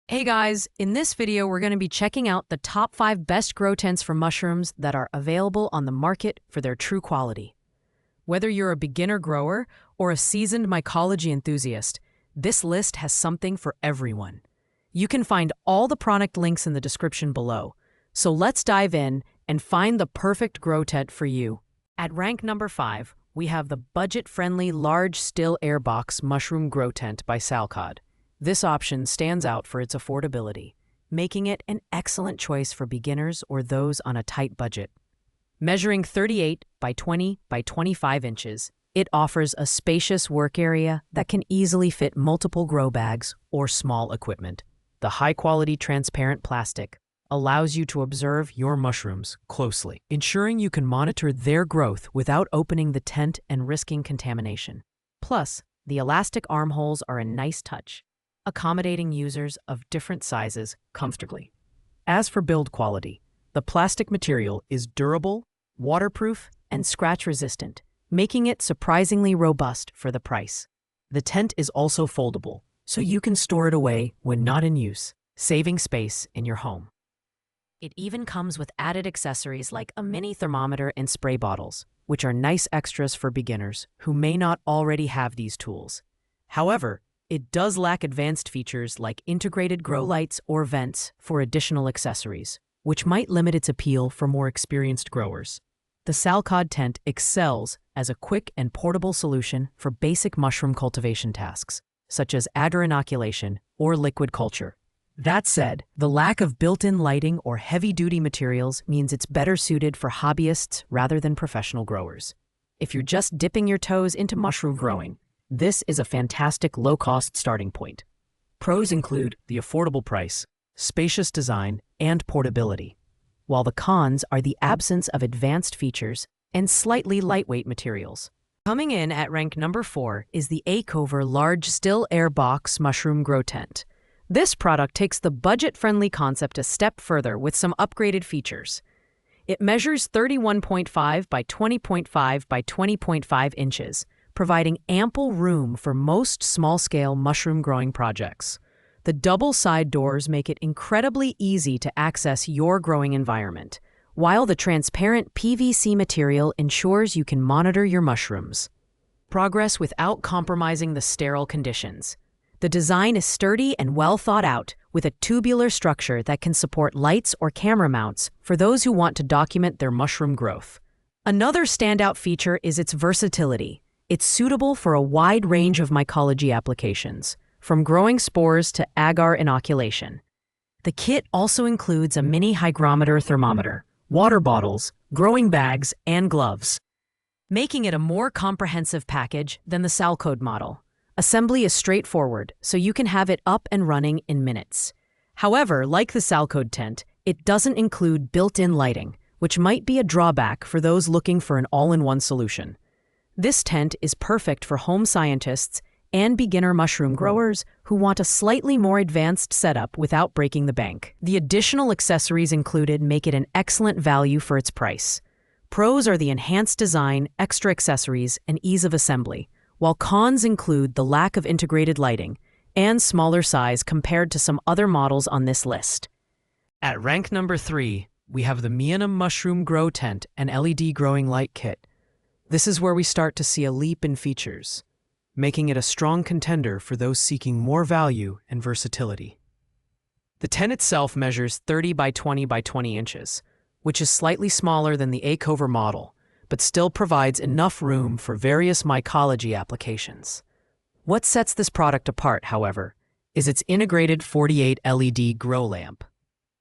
Hey guys, in this video we're going to be checking out the top 5 best grow tents for mushrooms that are available on the market for their true quality. Whether you're a beginner grower or a seasoned mycology enthusiast, this list has something for everyone. You can find all the product links in the description below, so let's dive in and find the perfect grow tent for you. At rank number 5, we have the budget-friendly large still air box mushroom grow tent by Salcod. This option stands out for its affordability, making it an excellent choice for beginners or those on a tight budget. Measuring 38 by 20 by 25 inches, it offers a spacious work area that can easily fit multiple grow bags or small equipment. The high-quality transparent plastic allows you to observe your mushrooms closely, ensuring you can monitor their growth without opening the tent and risking contamination. Plus, the elastic armholes are a nice touch, accommodating users of different sizes comfortably. As for build quality, the plastic material is durable, waterproof, and scratch-resistant, making it surprisingly robust for the price. The tent is also foldable, so you can store it away when not in use, saving space in your home. It even comes with added accessories like a mini thermometer and spray bottles, which are nice extras for beginners who may not already have these tools. However, it does lack advanced features like integrated grow lights or vents for additional accessories, which might limit its appeal for more experienced growers. The Salcod tent excels as a quick and portable solution for basic mushroom cultivation tasks, such as agar inoculation or liquid culture. That said, the lack of built-in lighting or heavy-duty materials means it's better suited for hobbyists rather than professional growers. If you're just dipping your toes into mushroom growing, this is a fantastic low-cost starting point. Pros include the affordable price, spacious design, and portability, while the cons are the absence of advanced features and slightly lightweight materials. Coming in at rank number 4 is the Acover Large Still Air Box Mushroom Grow Tent. This product takes the budget-friendly concept a step further with some upgraded features. It measures 31.5 by 20.5 by 20.5 inches, providing ample room for most small-scale mushroom growing projects. The double side doors make it incredibly easy to access your growing environment, while the transparent PVC material ensures you can monitor your mushrooms' progress without compromising the sterile conditions. The design is sturdy and well thought out, with a tubular structure that can support lights or camera mounts for those who want to document their mushroom growth. Another standout feature is its versatility. It's suitable for a wide range of mycology applications, from growing spores to agar inoculation. The kit also includes a mini hygrometer thermometer, water bottles, growing bags, and gloves, making it a more comprehensive package than the Salcod model. Assembly is straightforward, so you can have it up and running in minutes. However, like the Salcod tent, it doesn't include built-in lighting, which might be a drawback for those looking for an all-in-one solution. This tent is perfect for home scientists and beginner mushroom growers who want a slightly more advanced setup without breaking the bank. The additional accessories included make it an excellent value for its price. Pros are the enhanced design, extra accessories, and ease of assembly, while cons include the lack of integrated lighting and smaller size compared to some other models on this list. At rank number 3, we have the Mycology Mushroom Grow Tent and LED Growing Light Kit. This is where we start to see a leap in features, making it a strong contender for those seeking more value and versatility. The tent itself measures 30 by 20 by 20 inches, which is slightly smaller than the Acover model, but still provides enough room for various mycology applications. What sets this product apart, however, is its integrated 48 LED grow lamp,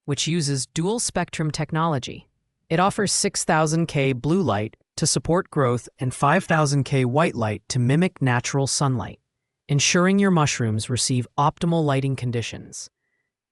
which uses dual-spectrum technology. It offers 6,000 K blue light to support growth and 5,000 K white light to mimic natural sunlight, ensuring your mushrooms receive optimal lighting conditions.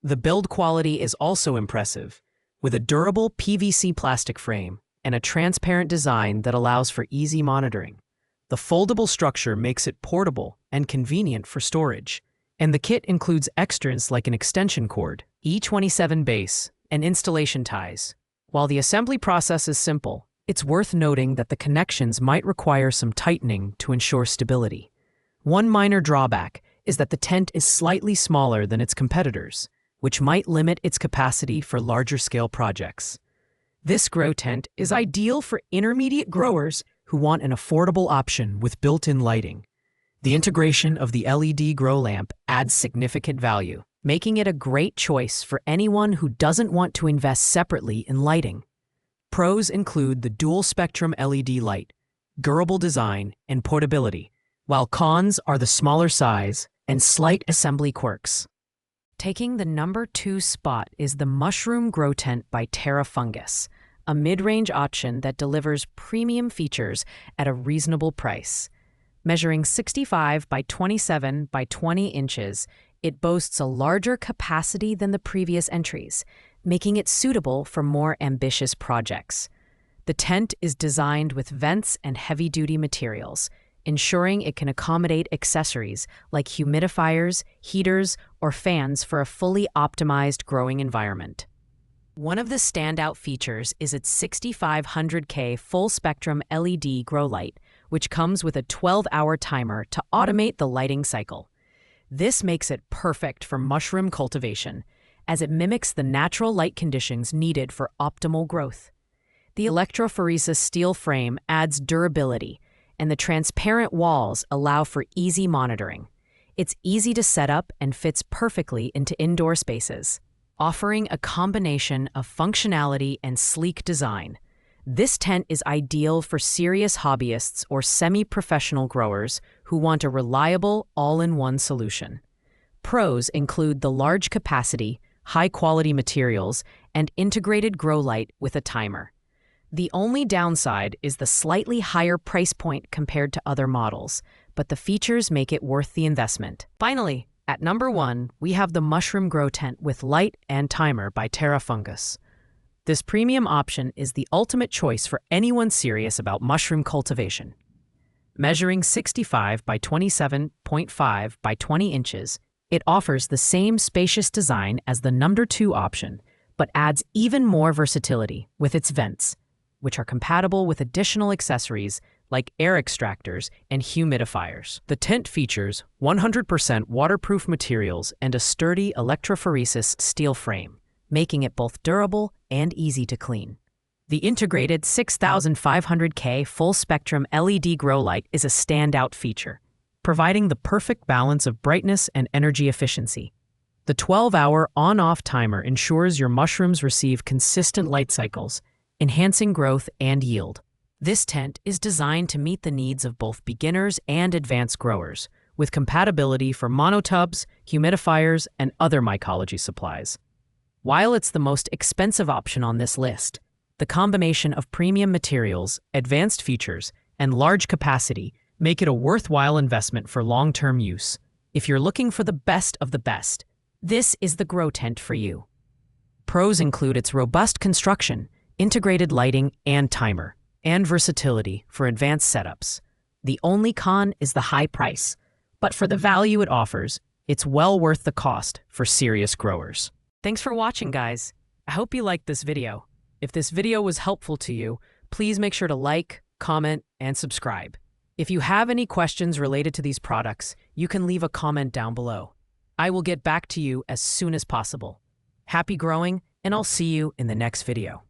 The build quality is also impressive, with a durable PVC plastic frame and a transparent design that allows for easy monitoring. The foldable structure makes it portable and convenient for storage, and the kit includes extras like an extension cord, E27 base, and installation ties. While the assembly process is simple, it's worth noting that the connections might require some tightening to ensure stability. One minor drawback is that the tent is slightly smaller than its competitors, which might limit its capacity for larger-scale projects. This grow tent is ideal for intermediate growers who want an affordable option with built-in lighting. The integration of the LED grow lamp adds significant value, making it a great choice for anyone who doesn't want to invest separately in lighting. Pros include the dual-spectrum LED light, durable design, and portability, while cons are the smaller size and slight assembly quirks. Taking the number 2 spot is the Mushroom Grow Tent by Terra Fungus, a mid-range option that delivers premium features at a reasonable price. Measuring 65 by 27 by 20 inches, it boasts a larger capacity than the previous entries, making it suitable for more ambitious projects. The tent is designed with vents and heavy-duty materials, ensuring it can accommodate accessories like humidifiers, heaters, or fans for a fully optimized growing environment. One of the standout features is its 6500K full-spectrum LED grow light, which comes with a 12-hour timer to automate the lighting cycle. This makes it perfect for mushroom cultivation, as it mimics the natural light conditions needed for optimal growth. The electrophoresis steel frame adds durability, and the transparent walls allow for easy monitoring. It's easy to set up and fits perfectly into indoor spaces, offering a combination of functionality and sleek design. This tent is ideal for serious hobbyists or semi-professional growers who want a reliable, all-in-one solution. Pros include the large capacity, high-quality materials, and integrated grow light with a timer. The only downside is the slightly higher price point compared to other models, but the features make it worth the investment. Finally, at number 1, we have the Mushroom Grow Tent with light and timer by Terra Fungus. This premium option is the ultimate choice for anyone serious about mushroom cultivation. Measuring 65 by 27.5 by 20 inches, it offers the same spacious design as the number 2 option, but adds even more versatility with its vents, which are compatible with additional accessories like air extractors and humidifiers. The tent features 100% waterproof materials and a sturdy electrophoresis steel frame, making it both durable and easy to clean. The integrated 6500K full-spectrum LED grow light is a standout feature, providing the perfect balance of brightness and energy efficiency. The 12-hour on-off timer ensures your mushrooms receive consistent light cycles, enhancing growth and yield. This tent is designed to meet the needs of both beginners and advanced growers, with compatibility for monotubs, humidifiers, and other mycology supplies. While it's the most expensive option on this list, the combination of premium materials, advanced features, and large capacity make it a worthwhile investment for long-term use. If you're looking for the best of the best, this is the grow tent for you. Pros include its robust construction, integrated lighting and timer, and versatility for advanced setups. The only con is the high price, but for the value it offers, it's well worth the cost for serious growers. Thanks for watching, guys. I hope you liked this video. If this video was helpful to you, please make sure to like, comment, and subscribe. If you have any questions related to these products, you can leave a comment down below. I will get back to you as soon as possible. Happy growing, and I'll see you in the next video.